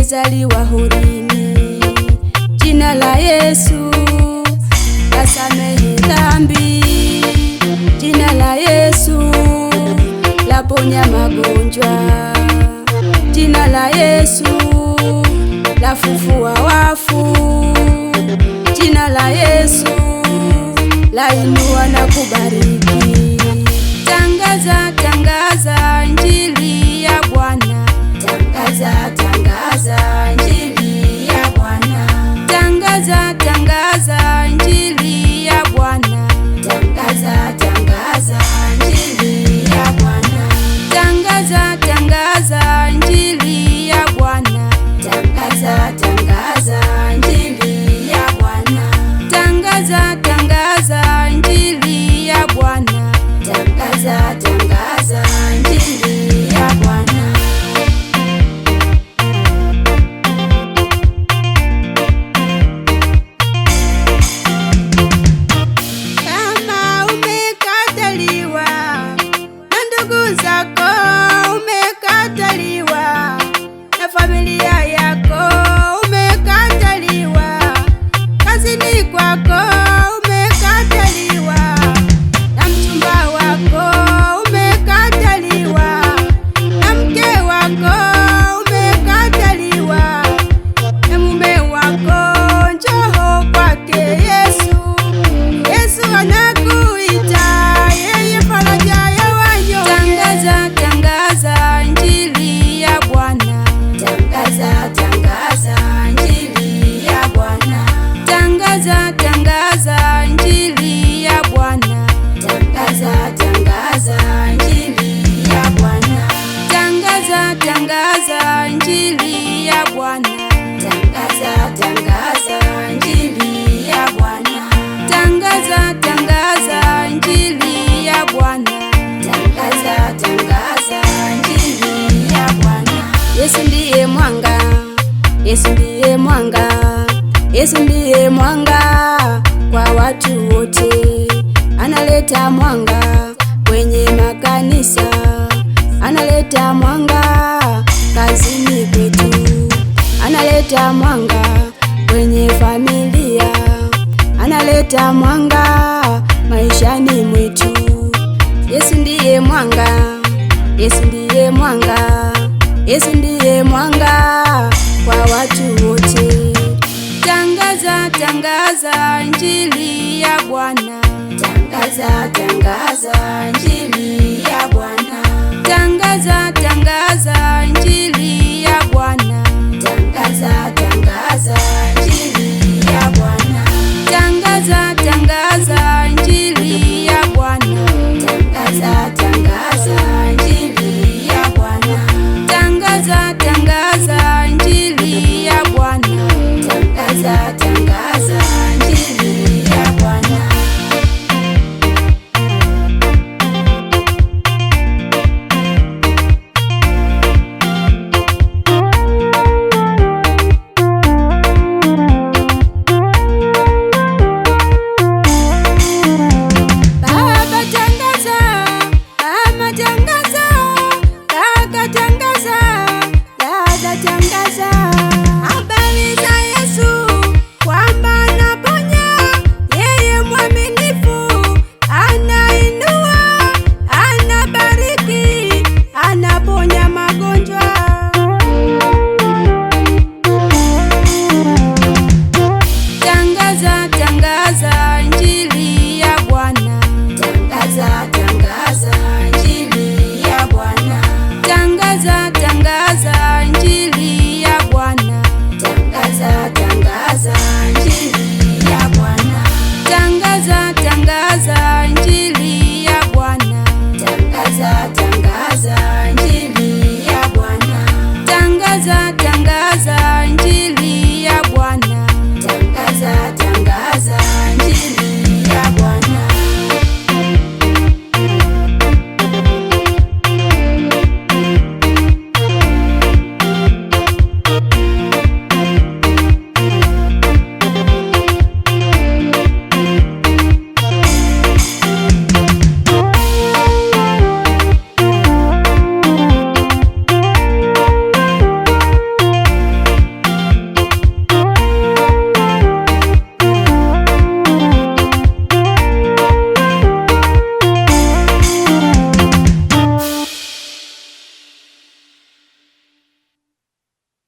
aliyezaliwa horini. Jina la Yesu lasamehe dhambi. Jina la Yesu laponya magonjwa. Jina la Yesu lafufua wafu. Jina la Yesu lainua na kubariki. Tangaza, tangaza Injili ya Bwana. Tangaza, tangaza Injili ya Bwana. Tangaza, tangaza Injili ya Bwana. Tangaza, tangaza Injili ya Bwana. Tangaza, tangaza Injili ya Bwana. Tangaza, tangaza Injili ya Bwana. Tangaza, tangaza Injili ya Bwana. Tangaza, tangaza Injili ya Bwana. Kama umekataliwa na ndugu zako, umekataliwa na familia yako, umekataliwa kazini kwako, umekataliwa na mchumba wako, umekataliwa na mke wako, umekataliwa na mume wako, njoo kwake Yesu. Yesu anakuita, yeye faraja ya wanyonge. Tangaza, tangaza Injili ya Bwana. Tangaza, tangaza Injili ya Bwana. Tangaza, tangaza Injili ya Bwana. Tangaza, tangaza Injili ya Bwana. Tangaza, tangaza Injili ya Bwana. Tangaza, tangaza Injili ya Bwana. Tangaza, tangaza Injili ya Bwana. Tangaza, tangaza Injili ya Bwana. Yesu ndiye mwanga, Yesu ndiye mwanga, Yesu ndiye mwanga kwa watu wote. Analeta mwanga kwenye makanisa, analeta mwanga kazini kwetu, analeta mwanga kwenye familia, analeta mwanga maishani mwetu. Yesu ndiye mwanga, Yesu ndiye mwanga, Yesu ndiye mwanga kwa watu wote. Tangaza, tangaza Injili ya Bwana. Tangaza, tangaza Injili ya Bwana. Tangaza, tangaza Injili ya Bwana. Tangaza, tangaza Injili ya Bwana. Tangaza, tangaza Injili ya Bwana. Tangaza, tangaza Injili ya Bwana. Tangaza, tangaza Injili ya Bwana. Tangaza, tangaza Injili ya Bwana. Baba tangaza, mama tangaza, kaka tangaza, dada tangaza.